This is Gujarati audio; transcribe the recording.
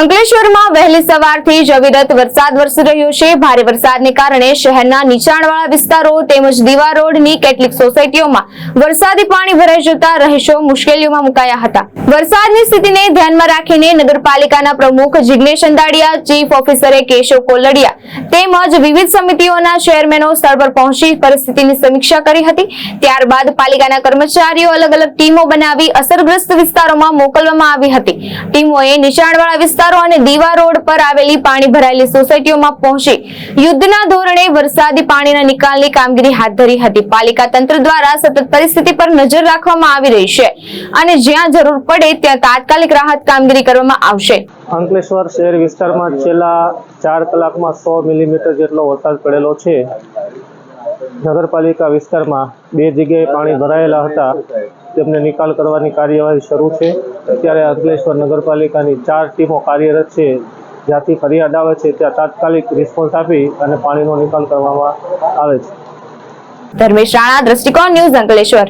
અંકલેશ્વરમાં વહેલી સવારથી જ અવિરત વરસાદ વરસી રહ્યો છે। ભારે વરસાદને કારણે શહેરના નીચાણવાળા વિસ્તારો તેમજ દીવા રોડની કેટલીક સોસાયટીઓમાં વરસાદી પાણી ભરાઈ જતા રહીશો મુશ્કેલીઓમાં મુકાયા હતા। વરસાદની સ્થિતિને ધ્યાનમાં રાખીને નગરપાલિકાના પ્રમુખ જિગ્નેશ અંદાડિયા, ચીફ ઓફિસરે કેશવ કોલડિયા તેમજ વિવિધ સમિતિઓના ચેરમેનો સ્થળ પર પહોંચી પરિસ્થિતિની સમીક્ષા કરી હતી। ત્યારબાદ પાલિકાના કર્મચારીઓ અલગ અલગ ટીમો બનાવી અસરગ્રસ્ત વિસ્તારોમાં મોકલવામાં આવી હતી। ટીમોએ નીચાણવાળા અને દીવા રોડ પર આવેલી પાણી ભરાયેલી સોસાયટીઓમાં પહોંચી યુદ્ધના ધોરણે વરસાદી પાણીના નિકાલની કામગીરી હાથ ધરી હતી। પાલિકા તંત્ર દ્વારા સતત પરિસ્થિતિ પર નજર રાખવામાં આવી રહી છે અને જ્યાં જરૂર પડે ત્યાં તાત્કાલિક રાહત કામગીરી કરવામાં આવશે। અંકલેશ્વર શહેર વિસ્તારમાં છેલ્લા 4 કલાકમાં 100 મિલીમીટર જેટલો વરસાદ પડેલો છે। નગરપાલિકા વિસ્તારમાં 2 જગ્યાએ પાણી ભરાયેલા હતા, તેમને નિકાલ કરવાની કાર્યવાહી શરૂ છે। અત્યારે અંકલેશ્વર નગરપાલિકાની 4 ટીમો કાર્યરત છે। જ્યાંથી ફરિયાદ આવે છે ત્યાં તાત્કાલિક રિસ્પોન્સ આપી અને પાણીનો નિકાલ કરવામાં આવે છે। ધર્મેશ રાણા, દ્રષ્ટિકોણ ન્યૂઝ, અંકલેશ્વર।